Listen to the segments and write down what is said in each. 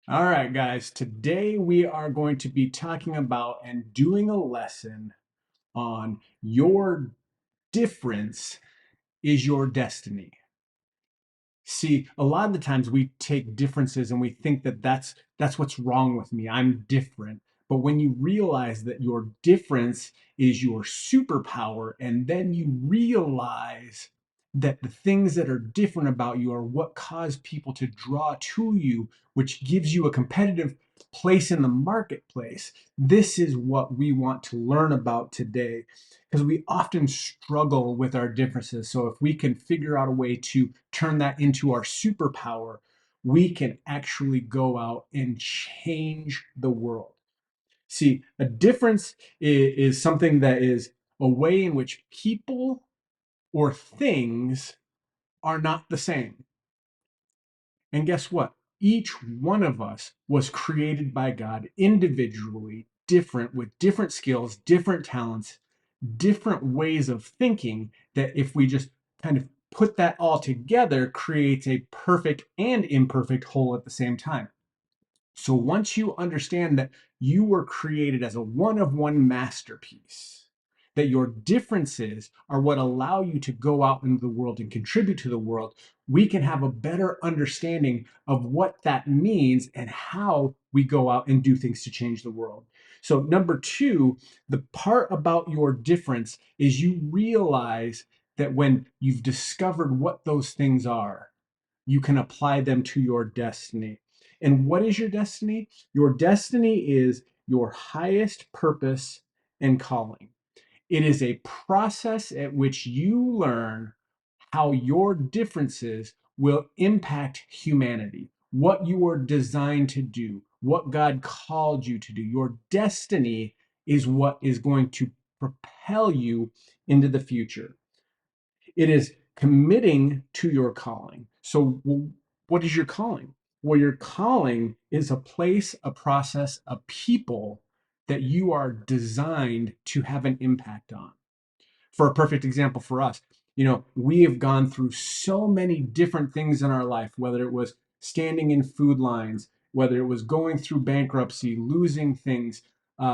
All right, guys, today we are going to be talking about and doing a lesson on your difference is your destiny. See, a lot of the times we take differences and we think that that's what's wrong with me. I'm different. But when you realize that your difference is your superpower, and then you realize that the things that are different about you are what cause people to draw to you, which gives you a competitive place in the marketplace. This is what we want to learn about today because we often struggle with our differences. So if we can figure out a way to turn that into our superpower, we can actually go out and change the world. See, a difference is something that is a way in which people or things are not the same. And guess what? Each one of us was created by God individually, different, with different skills, different talents, different ways of thinking, that if we just kind of put that all together creates a perfect and imperfect whole at the same time. So once you understand that you were created as a one of one masterpiece, that your differences are what allow you to go out into the world and contribute to the world, we can have a better understanding of what that means and how we go out and do things to change the world. So, number two, the part about your difference is you realize that when you've discovered what those things are, you can apply them to your destiny. And what is your destiny? Your destiny is your highest purpose and calling. It is a process at which you learn how your differences will impact humanity, what you are designed to do, what God called you to do. Your destiny is what is going to propel you into the future. It is committing to your calling. So, what is your calling? Well, your calling is a place, a process, a people that you are designed to have an impact on. For a perfect example for us, we have gone through so many different things in our life, whether it was standing in food lines, whether it was going through bankruptcy, losing things,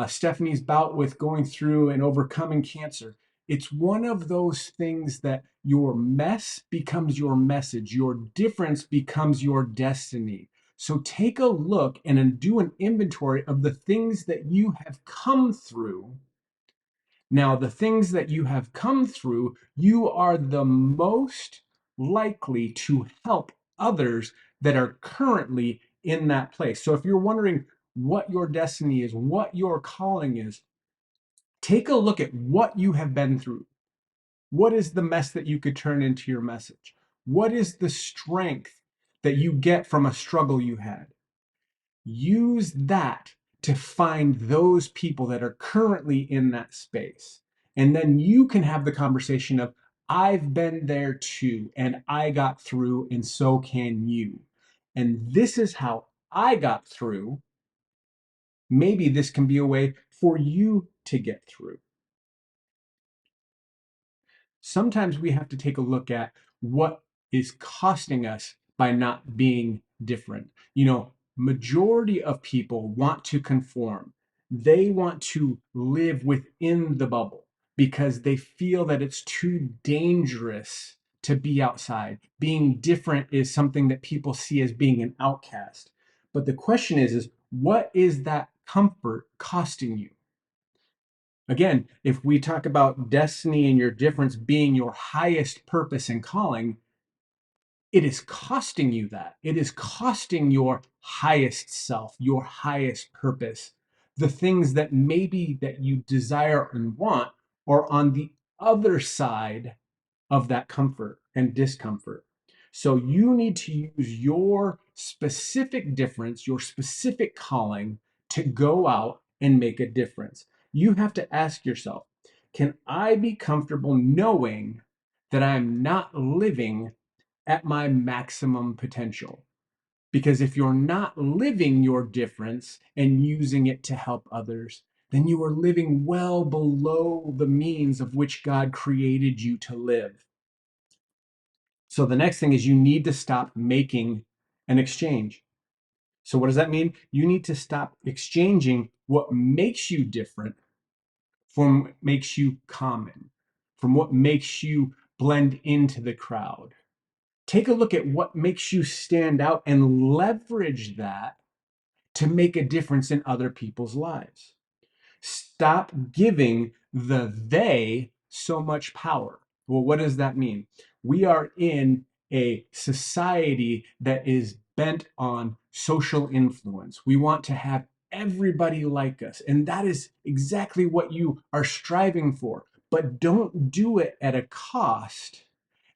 Stephanie's bout with going through and overcoming cancer. It's one of those things that your mess becomes your message, your difference becomes your destiny. So take a look and do an inventory of the things that you have come through. Now, the things that you have come through, you are the most likely to help others that are currently in that place. So if you're wondering what your destiny is, what your calling is, take a look at what you have been through. What is the mess that you could turn into your message? What is the strength that you get from a struggle you had? Use that to find those people that are currently in that space. And then you can have the conversation of, I've been there too, and I got through, and so can you. And this is how I got through. Maybe this can be a way for you to get through. Sometimes we have to take a look at what is costing us by not being different. Majority of people want to conform. They want to live within the bubble because they feel that it's too dangerous to be outside. Being different is something that people see as being an outcast. But the question is what is that comfort costing you? Again, if we talk about destiny and your difference being your highest purpose and calling, it is costing you that. It is costing your highest self, your highest purpose. The things that maybe that you desire and want are on the other side of that comfort and discomfort. So you need to use your specific difference, your specific calling to go out and make a difference. You have to ask yourself, can I be comfortable knowing that I'm not living at my maximum potential? Because if you're not living your difference and using it to help others, then you are living well below the means of which God created you to live. So the next thing is you need to stop making an exchange. So what does that mean? You need to stop exchanging what makes you different from what makes you common, from what makes you blend into the crowd. Take a look at what makes you stand out and leverage that to make a difference in other people's lives. Stop giving the they so much power. Well, what does that mean? We are in a society that is bent on social influence. We want to have everybody like us, and that is exactly what you are striving for. But don't do it at a cost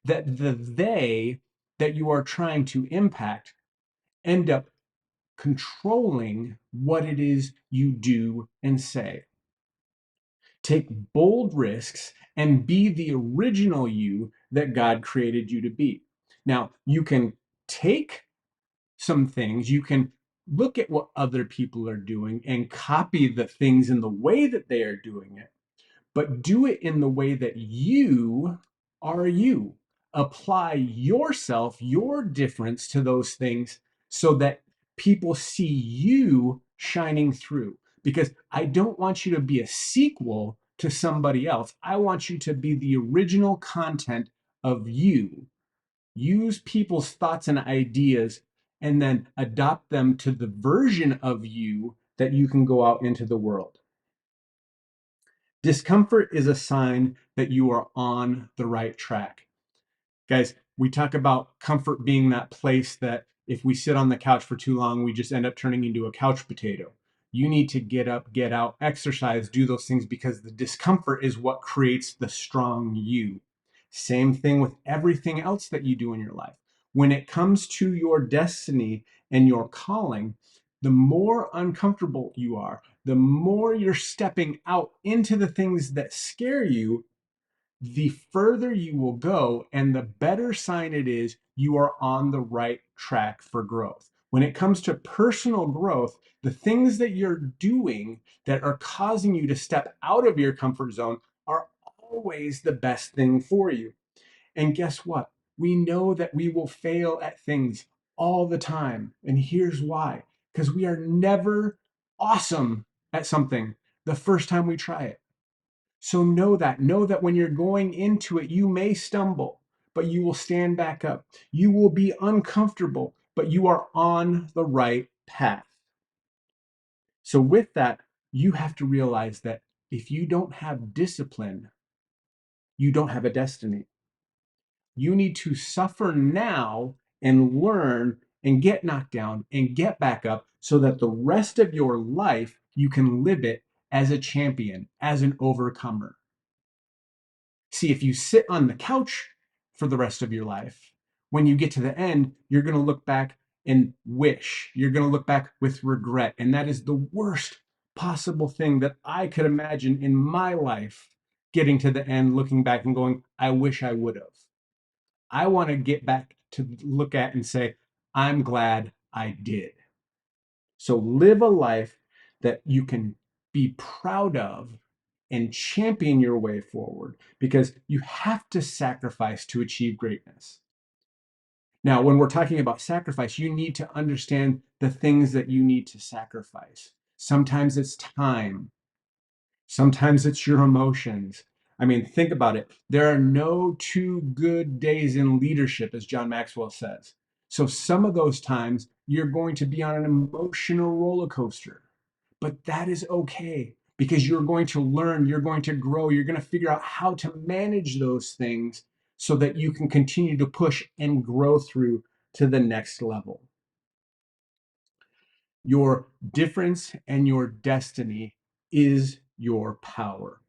that the they that you are trying to impact end up controlling what it is you do and say. Take bold risks and be the original you that God created you to be. Now, you can take some things, you can look at what other people are doing and copy the things in the way that they are doing it, but do it in the way that you are you. Apply yourself, your difference to those things so that people see you shining through. Because I don't want you to be a sequel to somebody else. I want you to be the original content of you. Use people's thoughts and ideas and then adopt them to the version of you that you can go out into the world. Discomfort is a sign that you are on the right track. Guys, we talk about comfort being that place that if we sit on the couch for too long, we just end up turning into a couch potato. You need to get up, get out, exercise, do those things because the discomfort is what creates the strong you. Same thing with everything else that you do in your life. When it comes to your destiny and your calling, the more uncomfortable you are, the more you're stepping out into the things that scare you, the further you will go, and the better sign it is you are on the right track for growth. When it comes to personal growth, the things that you're doing that are causing you to step out of your comfort zone are always the best thing for you. And guess what? We know that we will fail at things all the time. And here's why: because we are never awesome at something the first time we try it. So know that when you're going into it, you may stumble, but you will stand back up. You will be uncomfortable, but you are on the right path. So, with that, you have to realize that if you don't have discipline, you don't have a destiny. You need to suffer now and learn and get knocked down and get back up so that the rest of your life you can live it as a champion, as an overcomer. See, if you sit on the couch for the rest of your life, when you get to the end, you're going to look back and wish. You're going to look back with regret. And that is the worst possible thing that I could imagine in my life, getting to the end, looking back and going, I wish I would have. I want to get back to look at and say, I'm glad I did. So live a life that you can be proud of and champion your way forward because you have to sacrifice to achieve greatness. Now, when we're talking about sacrifice, you need to understand the things that you need to sacrifice. Sometimes it's time, sometimes it's your emotions. I mean, think about it. There are no two good days in leadership, as John Maxwell says. So, some of those times you're going to be on an emotional roller coaster, but that is okay because you're going to learn, you're going to grow, you're going to figure out how to manage those things so that you can continue to push and grow through to the next level. Your difference and your destiny is your power.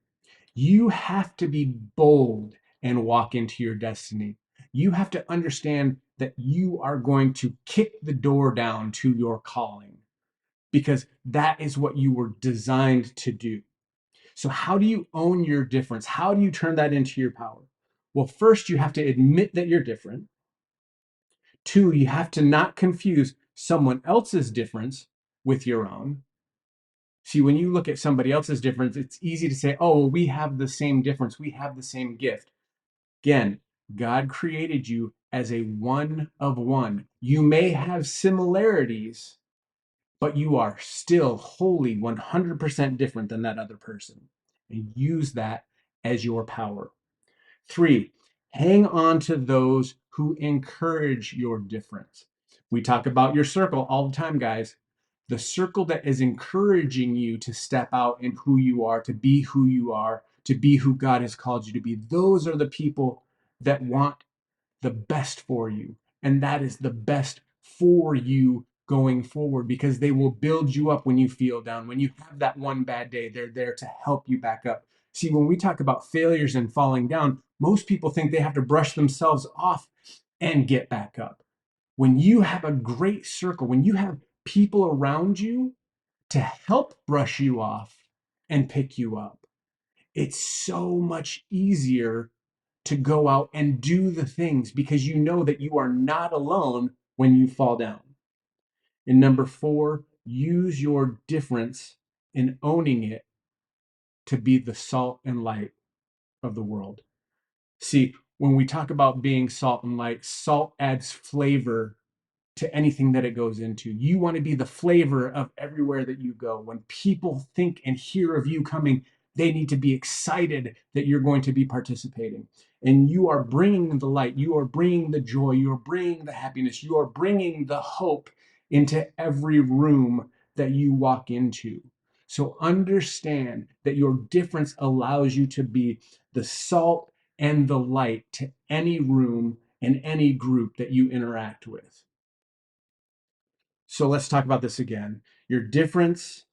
You have to be bold and walk into your destiny. You have to understand that you are going to kick the door down to your calling because that is what you were designed to do. So, how do you own your difference? How do you turn that into your power? Well, first, you have to admit that you're different. Two, you have to not confuse someone else's difference with your own. See, when you look at somebody else's difference, it's easy to say, oh, well, we have the same difference, we have the same gift. Again, God created you as a one of one. You may have similarities, but you are still wholly 100% different than that other person. And use that as your power. 3, hang on to those who encourage your difference. We talk about your circle all the time, guys. The circle that is encouraging you to step out in who you are, to be who you are, to be who God has called you to be. Those are the people that want the best for you. And that is the best for you going forward, because they will build you up when you feel down. When you have that one bad day, they're there to help you back up. See, when we talk about failures and falling down, most people think they have to brush themselves off and get back up. When you have a great circle, when you have people around you to help brush you off and pick you up, it's so much easier to go out and do the things, because you know that you are not alone when you fall down. And number 4, use your difference in owning it to be the salt and light of the world. See, when we talk about being salt and light, salt adds flavor to anything that it goes into. You want to be the flavor of everywhere that you go. When people think and hear of you coming, they need to be excited that you're going to be participating. And you are bringing the light, you are bringing the joy, you are bringing the happiness, you are bringing the hope into every room that you walk into. So understand that your difference allows you to be the salt and the light to any room and any group that you interact with. So let's talk about this again. Your difference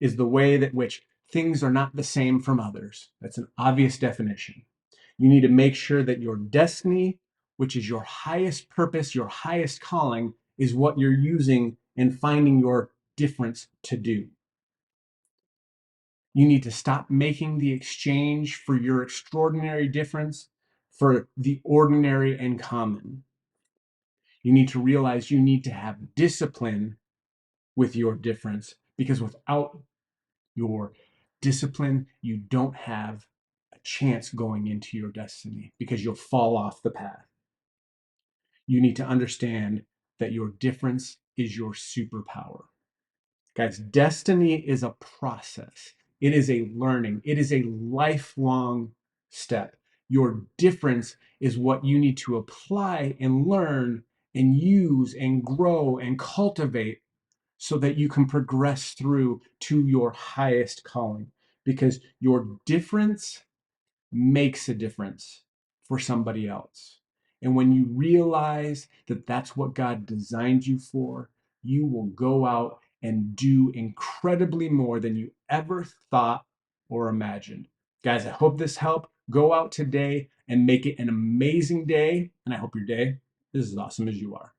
is the way that which things are not the same from others. That's an obvious definition. You need to make sure that your destiny, which is your highest purpose, your highest calling, is what you're using and finding your difference to do. You need to stop making the exchange for your extraordinary difference for the ordinary and common. You need to realize you need to have discipline with your difference, because without your discipline, you don't have a chance going into your destiny, because you'll fall off the path. You need to understand that your difference is your superpower. Guys, destiny is a process. It is a learning. It is a lifelong step. Your difference is what you need to apply and learn and use and grow and cultivate so that you can progress through to your highest calling, because your difference makes a difference for somebody else. And when you realize that that's what God designed you for, you will go out and do incredibly more than you ever thought or imagined. Guys, I hope this helped. Go out today and make it an amazing day. And I hope your day is as awesome as you are.